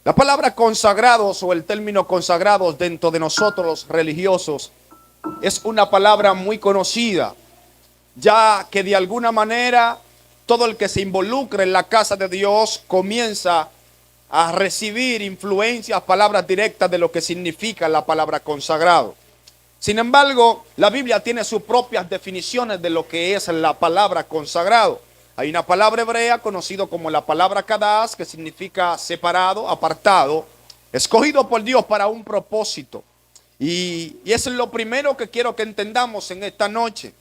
La palabra consagrados o el término consagrados dentro de nosotros los religiosos es una palabra muy conocida, ya que de alguna manera todo el que se involucra en la casa de Dios comienza a recibir influencias, palabras directas de lo que significa la palabra consagrado. Sin embargo, la Biblia tiene sus propias definiciones de lo que es la palabra consagrado. Hay una palabra hebrea conocida como la palabra kadas, que significa separado, apartado, escogido por Dios para un propósito. Y eso es lo primero que quiero que entendamos en esta noche.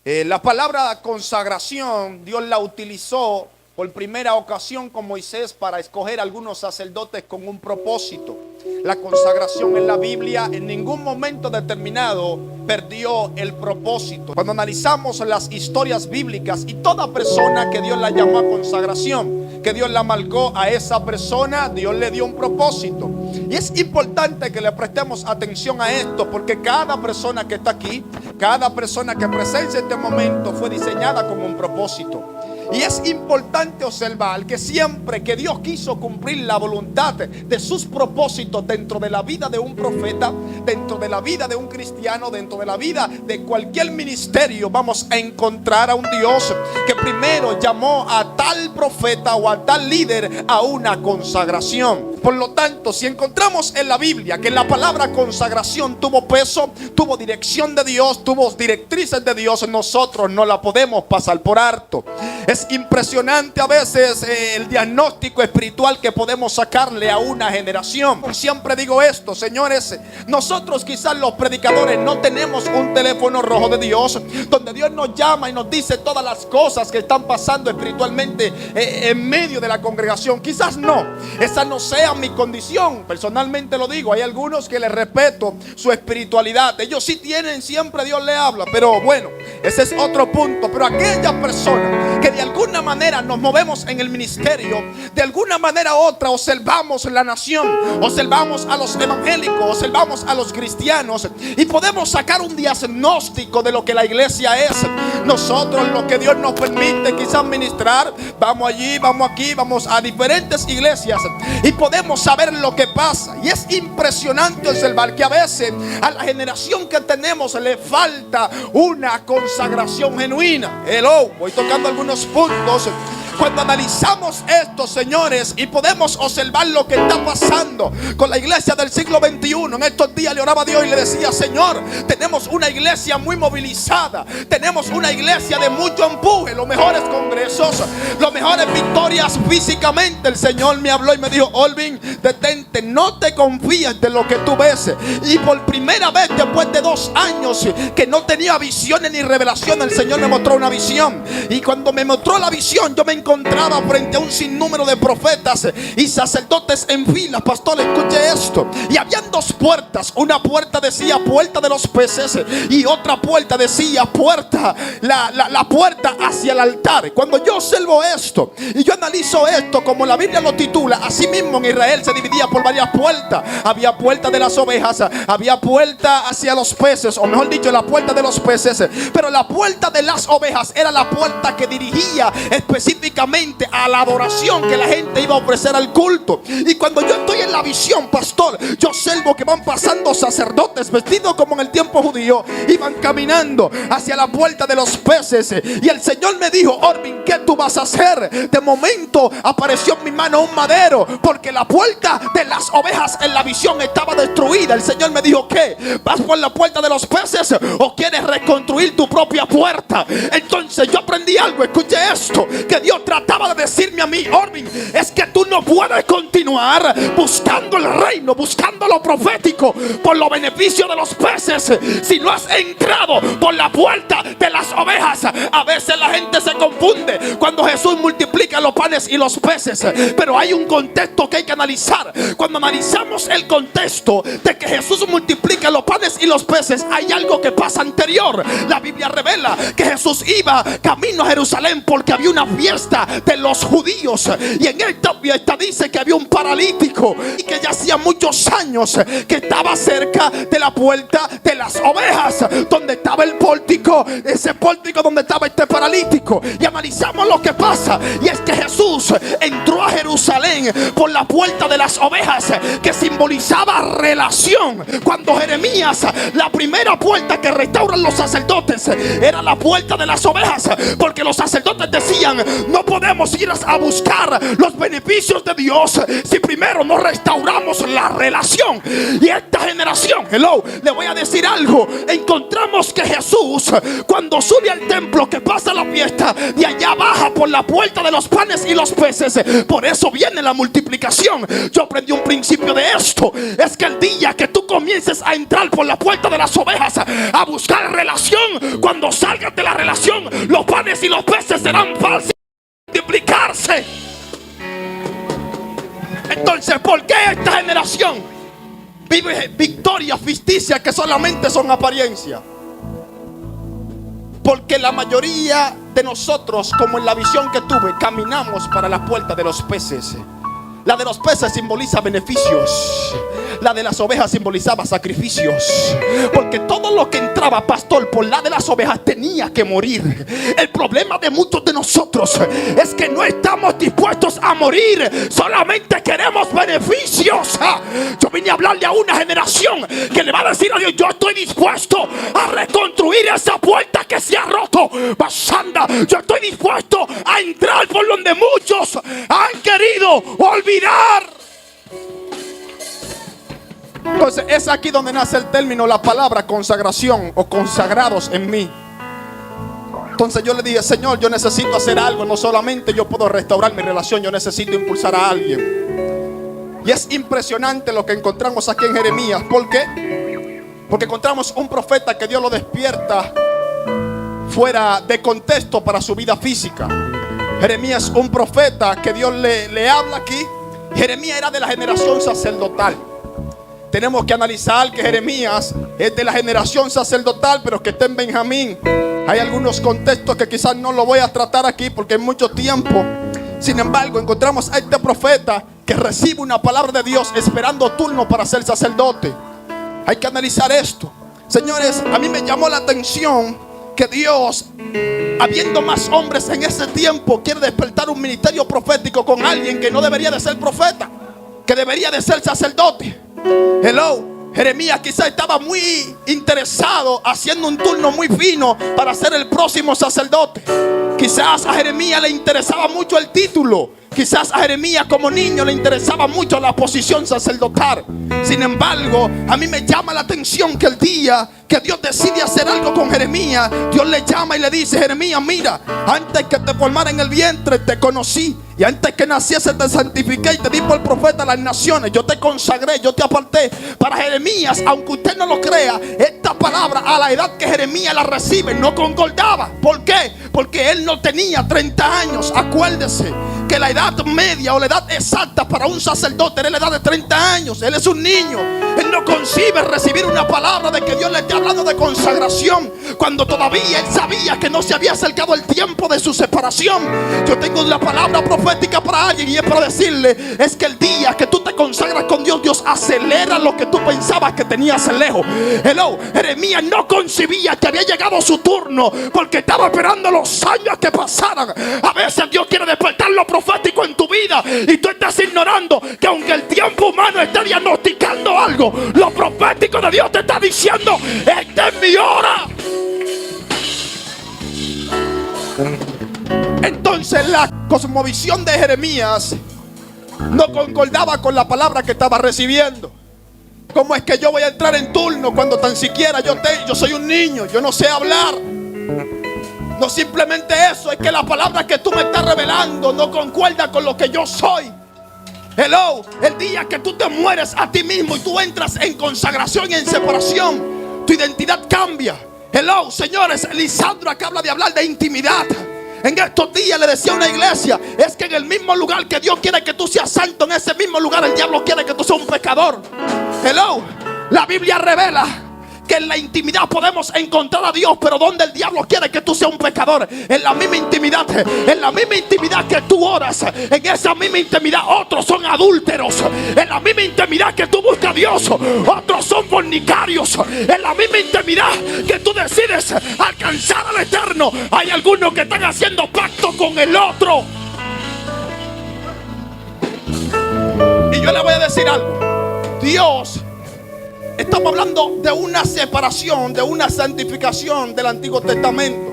La palabra consagración, Dios la utilizó por primera ocasión con Moisés para escoger algunos sacerdotes con un propósito. La consagración en la Biblia en ningún momento determinado perdió el propósito. Cuando analizamos las historias bíblicas y toda persona que Dios la llamó a consagración, que Dios la marcó a esa persona, Dios le dio un propósito. Y es importante que le prestemos atención a esto, porque cada persona que está aquí, cada persona que presencia este momento fue diseñada con un propósito. Y es importante observar que siempre que Dios quiso cumplir la voluntad de sus propósitos dentro de la vida de un profeta, dentro de la vida de un cristiano, dentro de la vida de cualquier ministerio, vamos a encontrar a un Dios que primero llamó a tal profeta o a tal líder a una consagración. Por lo tanto, si encontramos en la Biblia que la palabra consagración tuvo peso, tuvo dirección de Dios, tuvo directrices de Dios, nosotros no la podemos pasar por alto. Es impresionante a veces el diagnóstico espiritual que podemos sacarle a una generación. Siempre digo esto, señores, nosotros quizás los predicadores no tenemos un teléfono rojo de Dios, donde Dios nos llama y nos dice todas las cosas que están pasando espiritualmente en medio de la congregación. Quizás no, esa no sea mi condición, personalmente lo digo. Hay algunos que les respeto su espiritualidad, ellos sí tienen, siempre Dios le habla, pero bueno, ese es otro punto. Pero aquellas personas que de alguna manera nos movemos en el ministerio, de alguna manera u otra observamos la nación, observamos a los evangélicos, observamos a los cristianos y podemos sacar un diagnóstico de lo que la iglesia es. Nosotros, lo que Dios nos permite quizás ministrar, vamos allí, vamos aquí, vamos a diferentes iglesias y podemos saber lo que pasa. Y es impresionante observar que a veces a la generación que tenemos le falta una consagración genuina. Hello, voy tocando algunos puntos. Cuando analizamos esto, señores, y podemos observar lo que está pasando con la iglesia del siglo XXI. En estos días le oraba a Dios y le decía: Señor, tenemos una iglesia muy movilizada, tenemos una iglesia de mucho empuje, los mejores congresos, las mejores victorias físicamente. El Señor me habló y me dijo: Olvin, detente, no te confíes de lo que tú ves. Y por primera vez después de 2 años que no tenía visiones ni revelaciones, el Señor me mostró una visión. Y cuando me mostró la visión, yo me encontraba frente a un sinnúmero de profetas y sacerdotes en fila. Pastor, escuche esto. Y habían 2 puertas. Una puerta decía puerta de los peces y otra puerta decía puerta, la puerta hacia el altar. Cuando yo observo esto y yo analizo esto como la Biblia lo titula, así mismo en Israel se dividía por varias puertas. Había puerta de las ovejas, había puerta hacia los peces, o mejor dicho, la puerta de los peces. Pero la puerta de las ovejas era la puerta que dirigía específicamente a la adoración que la gente iba a ofrecer al culto. Y cuando yo estoy en la visión, pastor, yo observo que van pasando sacerdotes vestidos como en el tiempo judío, iban caminando hacia la puerta de los peces. Y el Señor me dijo: Orvin, ¿qué tú vas a hacer? De momento apareció en mi mano un madero, porque la puerta de las ovejas en la visión estaba destruida. El Señor me dijo: ¿qué? ¿Vas por la puerta de los peces o quieres reconstruir tu propia puerta? Entonces yo aprendí algo, escuche esto, que Dios trataba de decirme a mí: Orvin, es que tú no puedes continuar buscando el reino, buscando lo profético por los beneficios de los peces, si no has entrado por la puerta de las ovejas. A veces la gente se confunde cuando Jesús multiplica los panes y los peces, pero hay un contexto que hay que analizar. Cuando cuando analizamos el contexto de que Jesús multiplica los panes y los peces, hay algo que pasa anterior. La Biblia revela que Jesús iba camino a Jerusalén porque había una fiesta de los judíos, y en esta fiesta dice que había un paralítico y que ya hacía muchos años que estaba cerca de la puerta de las ovejas, donde estaba el pórtico, ese pórtico donde estaba este paralítico. Y analizamos lo que pasa, y es que Jesús entró a Jerusalén por la puerta de las ovejas, que simbolizaba relación. Cuando Jeremías, la primera puerta que restauran los sacerdotes era la puerta de las ovejas, porque los sacerdotes decían: no podemos ir a buscar los beneficios de Dios si primero no restauramos la relación. Y esta generación, hello, le voy a decir algo, encontramos que Jesús, cuando sube al templo, que pasa la fiesta, de allá baja por la puerta de los panes y los peces. Por eso viene la multiplicación. Yo aprendí un principio de esto: es que el día que tú comiences a entrar por la puerta de las ovejas a buscar relación, cuando salgas de la relación, los panes y los peces serán fáciles de multiplicarse. Entonces, ¿por qué esta generación vive victorias ficticias que solamente son apariencia? Porque la mayoría de nosotros, como en la visión que tuve, caminamos para la puerta de los peces. La de los peces simboliza beneficios, la de las ovejas simbolizaba sacrificios. Porque todo lo que entraba, pastor, por la de las ovejas tenía que morir. El problema de muchos de nosotros es que no estamos dispuestos a morir, solamente queremos beneficios. Yo vine a hablarle a una generación que le va a decir a Dios: yo estoy dispuesto a reconstruir esa puerta que se ha roto. Basanda, yo estoy dispuesto a entrar por donde muchos han querido olvidar. Entonces es aquí donde nace el término, la palabra consagración o consagrados en mí. Entonces yo le dije: Señor, yo necesito hacer algo. No solamente yo puedo restaurar mi relación, yo necesito impulsar a alguien. Y es impresionante lo que encontramos aquí en Jeremías. ¿Por qué? Porque encontramos un profeta que Dios lo despierta fuera de contexto para su vida física. Jeremías, un profeta que Dios le habla aquí. Jeremías era de la generación sacerdotal. Tenemos que analizar que Jeremías es de la generación sacerdotal, pero que está en Benjamín. Hay algunos contextos que quizás no lo voy a tratar aquí porque hay mucho tiempo. Sin embargo, encontramos a este profeta que recibe una palabra de Dios esperando turno para ser sacerdote. Hay que analizar esto. Señores, a mí me llamó la atención que Dios, habiendo más hombres en ese tiempo, quiere despertar un ministerio profético con alguien que no debería de ser profeta, que debería de ser sacerdote. Hello, Jeremías quizás estaba muy interesado haciendo un turno muy fino para ser el próximo sacerdote. Quizás a Jeremías le interesaba mucho el título. Quizás a Jeremías como niño le interesaba mucho la posición sacerdotal. Sin embargo, a mí me llama la atención que el día que Dios decide hacer algo con Jeremías, Dios le llama y le dice: Jeremías, mira, antes que te formara en el vientre te conocí, y antes que naciese te santifiqué y te di por profeta a las naciones. Yo te consagré, yo te aparté. Para Jeremías, aunque usted no lo crea, esta palabra a la edad que Jeremías la recibe no concordaba. ¿Por qué? Porque él no tenía 30 años. Acuérdese que la edad media o la edad exacta para un sacerdote era la edad de 30 años. Él es un niño. Él no concibe recibir una palabra de que Dios le esté hablando de consagración cuando todavía él sabía que no se había acercado el tiempo de su separación. Yo tengo la palabra profética para alguien, y es para decirle: es que el día que tú te consagras con Dios, Dios acelera lo que tú pensabas que tenías lejos. Hello, Jeremías no concibía que había llegado su turno porque estaba esperando los años que pasaran. A veces Dios quiere despertar lo profético en tu vida y tú estás ignorando que aunque el tiempo humano esté diagnosticando algo, lo profético de Dios te está diciendo: esta es mi hora. Entonces la cosmovisión de Jeremías no concordaba con la palabra que estaba recibiendo. ¿Cómo es que yo voy a entrar en turno cuando tan siquiera yo soy un niño? Yo no sé hablar. No simplemente eso, es que la palabra que tú me estás revelando no concuerda con lo que yo soy. Hello, el día que tú te mueres a ti mismo y tú entras en consagración y en separación, tu identidad cambia. Hello, señores, Lisandro acaba de hablar de intimidad. En estos días le decía a una iglesia, es que en el mismo lugar que Dios quiere que tú seas santo, en ese mismo lugar el diablo quiere que tú seas un pecador. Hello. La Biblia revela que en la intimidad podemos encontrar a Dios, pero donde el diablo quiere que tú seas un pecador, en la misma intimidad que tú oras, en esa misma intimidad otros son adúlteros. En la misma intimidad que tú buscas a Dios, otros son fornicarios. En la misma intimidad que tú decides alcanzar al Eterno, hay algunos que están haciendo pacto con el otro. Y yo le voy a decir algo. Dios, estamos hablando de una separación, de una santificación del Antiguo Testamento.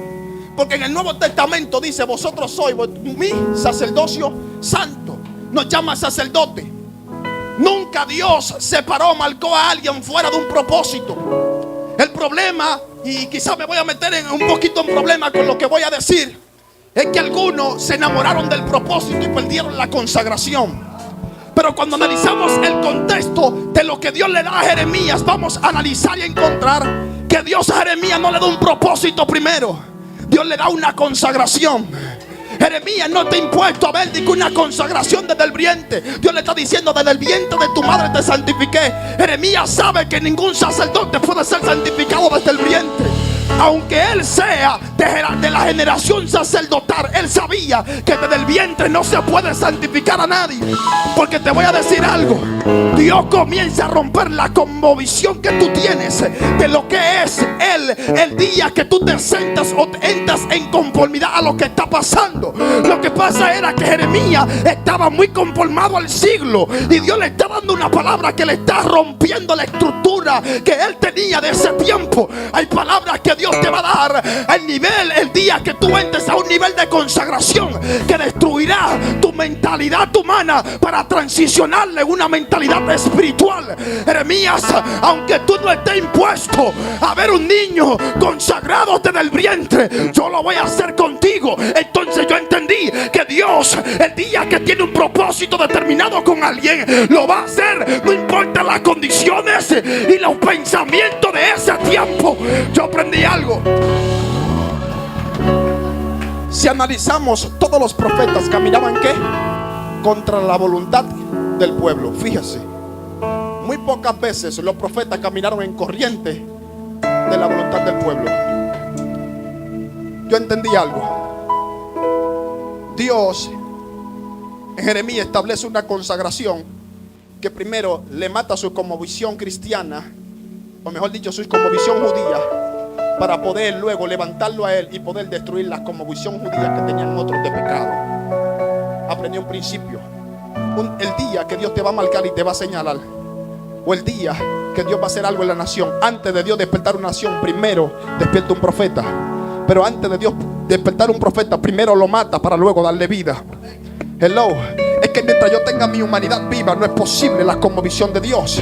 Porque en el Nuevo Testamento dice, vosotros sois mi sacerdocio santo. Nos llama sacerdote. Nunca Dios separó, marcó a alguien fuera de un propósito. El problema, y quizás me voy a meter un poquito en problema con lo que voy a decir, es que algunos se enamoraron del propósito y perdieron la consagración. Pero cuando analizamos el contexto de lo que Dios le da a Jeremías, vamos a analizar y encontrar que Dios a Jeremías no le da un propósito primero. Dios le da una consagración. Jeremías no te ha impuesto a ver una consagración desde el vientre. Dios le está diciendo, desde el vientre de tu madre te santifiqué. Jeremías sabe que ningún sacerdote puede ser santificado desde el vientre. Aunque él sea de la generación sacerdotal, él sabía que desde el vientre no se puede santificar a nadie. Porque te voy a decir algo, Dios comienza a romper la conmovisión que tú tienes de lo que es Él el día que tú te sentas o te entras en conformidad a lo que está pasando. Lo que pasa era que Jeremías estaba muy conformado al siglo, y Dios le está dando una palabra que le está rompiendo la estructura que él tenía de ese tiempo. Hay palabras que Dios te va a dar el nivel, el día que tú entres a un nivel de consagración que destruirá tu mentalidad humana para transicionarle una mentalidad espiritual. Jeremías, aunque tú no estés impuesto a ver un niño consagrado desde el vientre, yo lo voy a hacer contigo. Entonces yo entendí que Dios, el día que tiene un propósito determinado con alguien, lo va a hacer, no importa las condiciones y los pensamientos de ese tiempo. Yo aprendí algo. Si analizamos, todos los profetas caminaban ¿qué? Contra la voluntad del pueblo. Fíjese, muy pocas veces los profetas caminaron en corriente de la voluntad del pueblo. Yo entendí algo. Dios en Jeremías establece una consagración que primero le mata su cosmovisión cristiana, o mejor dicho, su cosmovisión judía, para poder luego levantarlo a él y poder destruir la cosmovisión judía que tenían otros de pecado. Aprendí un principio. El día que Dios te va a marcar y te va a señalar, o el día que Dios va a hacer algo en la nación, antes de Dios despertar una nación, primero despierta un profeta. Pero antes de Dios despertar un profeta, primero lo mata para luego darle vida. Hello. Es que mientras yo tenga mi humanidad viva, no es posible la conmovisión de Dios.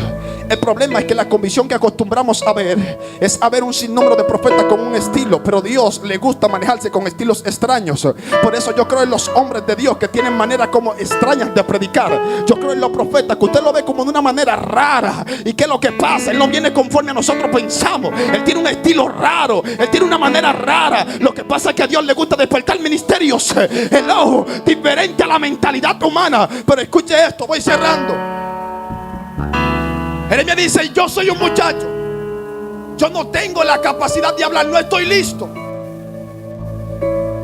El problema es que la convicción que acostumbramos a ver es a ver un sinnúmero de profetas con un estilo, pero Dios le gusta manejarse con estilos extraños. Por eso yo creo en los hombres de Dios que tienen maneras como extrañas de predicar. Yo creo en los profetas que usted lo ve como de una manera rara. ¿Y qué es lo que pasa? Él no viene conforme a nosotros pensamos. Él tiene un estilo raro, él tiene una manera rara. Lo que pasa es que a Dios le gusta despertar ministerios, hello, diferente a la mentalidad humana. Pero escuche esto, voy cerrando. Jeremías dice, yo soy un muchacho, yo no tengo la capacidad de hablar, no estoy listo.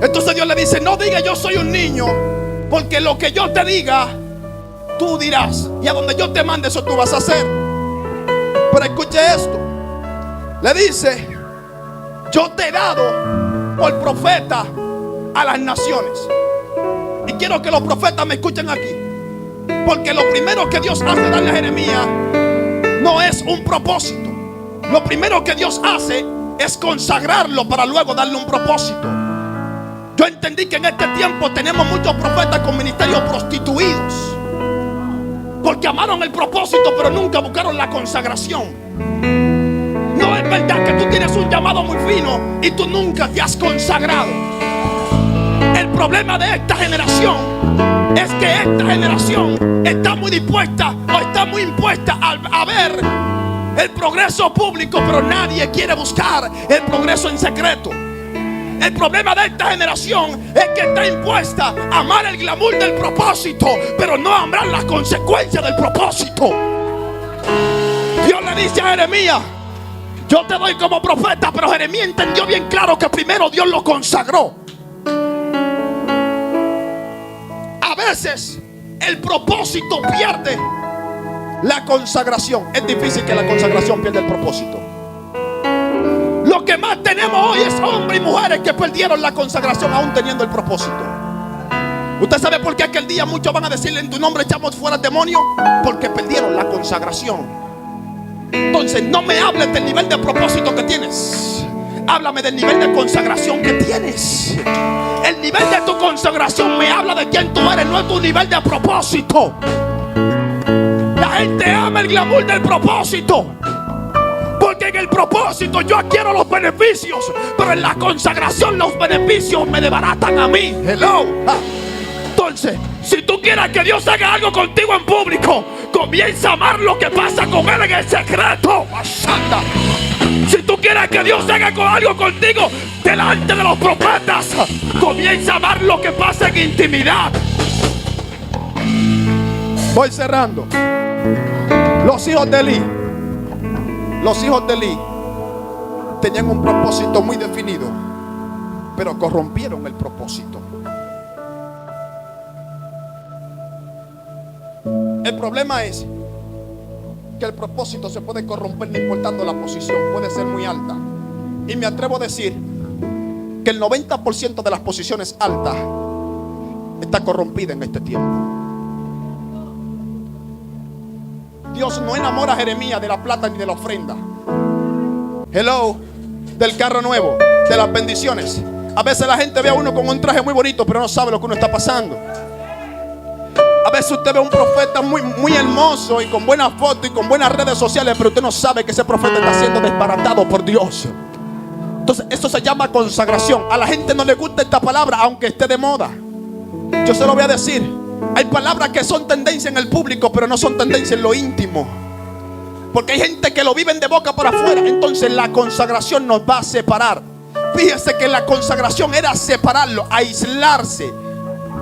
Entonces Dios le dice, no diga yo soy un niño, porque lo que yo te diga, tú dirás, y a donde yo te mande eso tú vas a hacer. Pero escuche esto, le dice, yo te he dado por profeta a las naciones. Y quiero que los profetas me escuchen aquí, porque lo primero que Dios hace darle a Jeremías no es un propósito. Lo primero que Dios hace es consagrarlo para luego darle un propósito. Yo entendí que en este tiempo tenemos muchos profetas con ministerios prostituidos, porque amaron el propósito pero nunca buscaron la consagración. No es verdad que tú tienes un llamado muy fino y tú nunca te has consagrado. El problema de esta generación es que esta generación está muy dispuesta o está muy impuesta a ver el progreso público, pero nadie quiere buscar el progreso en secreto. El problema de esta generación es que está impuesta a amar el glamour del propósito, pero no a amar las consecuencias del propósito. Dios le dice a Jeremías: yo te doy como profeta, pero Jeremías entendió bien claro que primero Dios lo consagró. A veces el propósito pierde la consagración. Es difícil que la consagración pierda el propósito. Lo que más tenemos hoy es hombres y mujeres que perdieron la consagración aún teniendo el propósito. ¿Usted sabe por qué aquel día muchos van a decirle: en tu nombre echamos fuera demonios? Porque perdieron la consagración. Entonces no me hables del nivel de propósito que tienes, háblame del nivel de consagración que tienes. El nivel de tu consagración me habla de quién tú eres, no es tu nivel de propósito. La gente ama el glamour del propósito, porque en el propósito yo adquiero los beneficios, pero en la consagración los beneficios me desbaratan a mí. Hello. Entonces, si tú quieres que Dios haga algo contigo en público, comienza a amar lo que pasa con Él en el secreto. Si tú quieres que Dios haga algo contigo delante de los profetas, comienza a amar lo que pasa en intimidad. Voy cerrando. Los hijos de Elí tenían un propósito muy definido, pero corrompieron el propósito. El problema es que el propósito se puede corromper no importando la posición, puede ser muy alta. Y me atrevo a decir que el 90% de las posiciones altas está corrompida en este tiempo. Dios no enamora a Jeremías de la plata ni de la ofrenda. Hello, del carro nuevo, de las bendiciones. A veces la gente ve a uno con un traje muy bonito, pero no sabe lo que uno está pasando. A veces usted ve a un profeta muy hermoso y con buenas fotos y con buenas redes sociales, pero usted no sabe que ese profeta está siendo desbaratado por Dios. Entonces eso se llama consagración. A la gente no le gusta esta palabra, aunque esté de moda. Yo se lo voy a decir: hay palabras que son tendencia en el público, pero no son tendencia en lo íntimo, porque hay gente que lo viven de boca para afuera. Entonces la consagración nos va a separar. Fíjese que la consagración era separarlo, aislarse.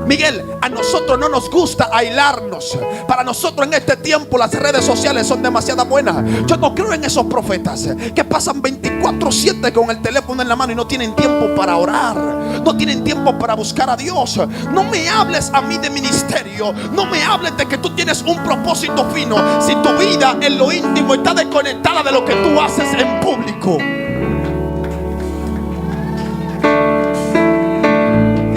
Miguel, a nosotros no nos gusta aislarnos. Para nosotros en este tiempo las redes sociales son demasiado buenas. Yo no creo en esos profetas que pasan 24/7 con el teléfono en la mano y no tienen tiempo para orar, no tienen tiempo para buscar a Dios. No me hables a mí de ministerio, no me hables de que tú tienes un propósito fino si tu vida en lo íntimo está desconectada de lo que tú haces en público.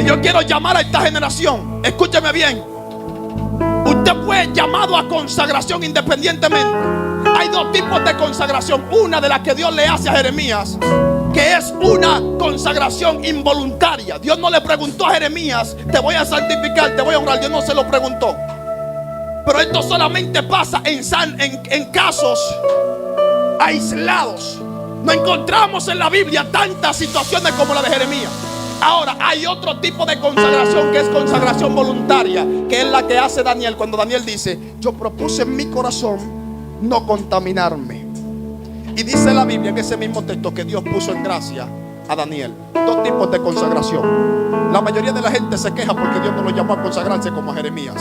Yo quiero llamar a esta generación. Escúcheme bien. Usted fue llamado a consagración independientemente. Hay dos tipos de consagración. Una de las que Dios le hace a Jeremías, que es una consagración involuntaria. Dios no le preguntó a Jeremías: te voy a santificar, te voy a honrar. Dios no se lo preguntó. Pero esto solamente pasa en casos aislados. No encontramos en la Biblia tantas situaciones como la de Jeremías. Ahora hay otro tipo de consagración, que es consagración voluntaria, que es la que hace Daniel cuando Daniel dice: yo propuse en mi corazón no contaminarme. Y dice la Biblia en ese mismo texto que Dios puso en gracia a Daniel. Dos tipos de consagración. La mayoría de la gente se queja porque Dios no lo llamó a consagrarse como a Jeremías.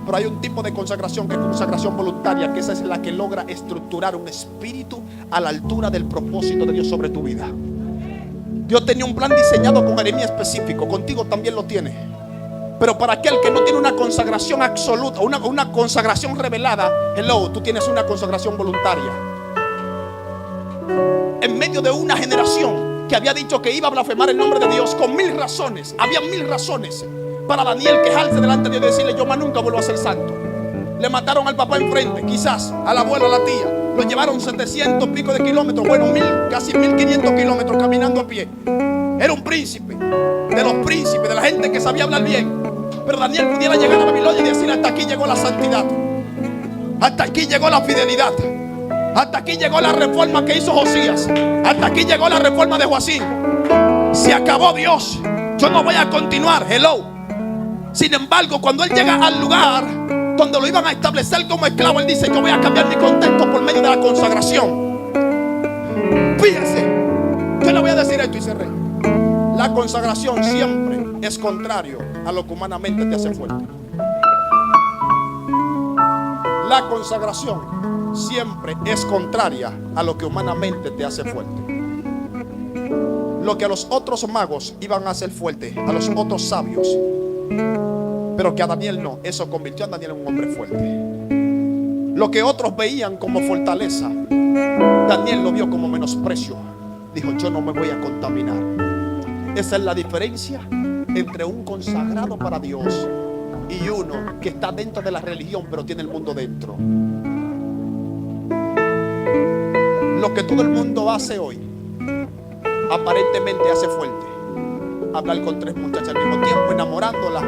Pero hay un tipo de consagración que es consagración voluntaria, que esa es la que logra estructurar un espíritu a la altura del propósito de Dios sobre tu vida. Dios tenía un plan diseñado con Jeremías específico, contigo también lo tiene. Pero para aquel que no tiene una consagración absoluta, una consagración revelada, hello, tú tienes una consagración voluntaria. En medio de una generación que había dicho que iba a blasfemar el nombre de Dios con 1000 razones, había 1000 razones para Daniel quejarse delante de Dios y decirle: yo más nunca vuelvo a ser santo. Le mataron al papá enfrente, quizás al abuelo, a la tía. Lo llevaron 700 pico de kilómetros, bueno, casi 1500 kilómetros caminando a pie. Era un príncipe, de los príncipes, de la gente que sabía hablar bien. Pero Daniel pudiera llegar a Babilonia y decir: hasta aquí llegó la santidad, hasta aquí llegó la fidelidad, hasta aquí llegó la reforma que hizo Josías, hasta aquí llegó la reforma de Joacín. Se acabó Dios, yo no voy a continuar. Hello. Sin embargo, cuando él llega al lugar donde lo iban a establecer como esclavo, él dice: yo voy a cambiar mi contexto por medio de la consagración. Fíjense, yo le voy a decir esto y cerré. La consagración siempre es contrario a lo que humanamente te hace fuerte. La consagración siempre es contraria a lo que humanamente te hace fuerte. Lo que a los otros magos iban a hacer fuerte, a los otros sabios, pero que a Daniel no, eso convirtió a Daniel en un hombre fuerte. Lo que otros veían como fortaleza, Daniel lo vio como menosprecio. Dijo, yo no me voy a contaminar. Esa es la diferencia entre un consagrado para Dios y uno que está dentro de la religión pero tiene el mundo dentro. Lo que todo el mundo hace hoy aparentemente hace fuerte. Hablar con 3 muchachas al mismo tiempo, enamorándolas,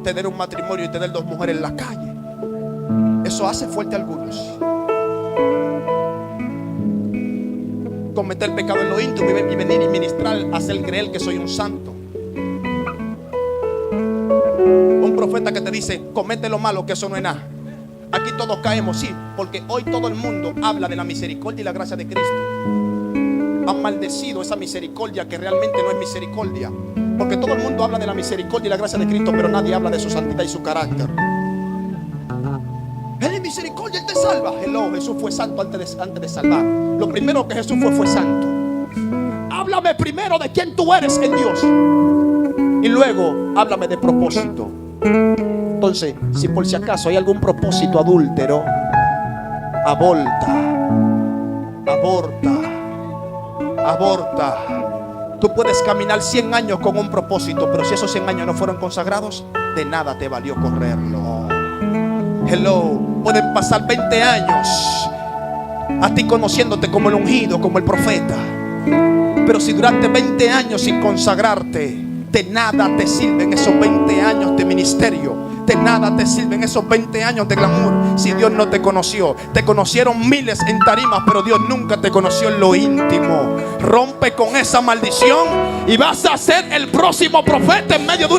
tener un matrimonio y tener 2 mujeres en la calle, eso hace fuerte a algunos. Cometer pecado en lo íntimo y venir y ministrar, hacer creer que soy un santo. Un profeta que te dice, comete lo malo, que eso no es nada. Aquí todos caemos, sí, porque hoy todo el mundo habla de la misericordia y la gracia de Cristo. Han maldecido esa misericordia que realmente no es misericordia, porque todo el mundo habla de la misericordia y la gracia de Cristo, pero nadie habla de su santidad y su carácter. Él es misericordia, Él te salva. Hello, Jesús fue santo antes de salvar. Lo primero que Jesús fue santo. Háblame primero de quién tú eres en Dios y luego háblame de propósito. Entonces, si por si acaso hay algún propósito adúltero, aborta. Tú puedes caminar 100 años con un propósito, pero si esos 100 años no fueron consagrados, de nada te valió correrlo. Hello, pueden pasar 20 años a ti conociéndote como el ungido, como el profeta, pero si duraste 20 años sin consagrarte, de nada te sirven esos 20 años de ministerio. De nada te sirven esos 20 años de glamour si Dios no te conoció. Te conocieron miles en tarimas, pero Dios nunca te conoció en lo íntimo. Rompe con esa maldición y vas a ser el próximo profeta en medio de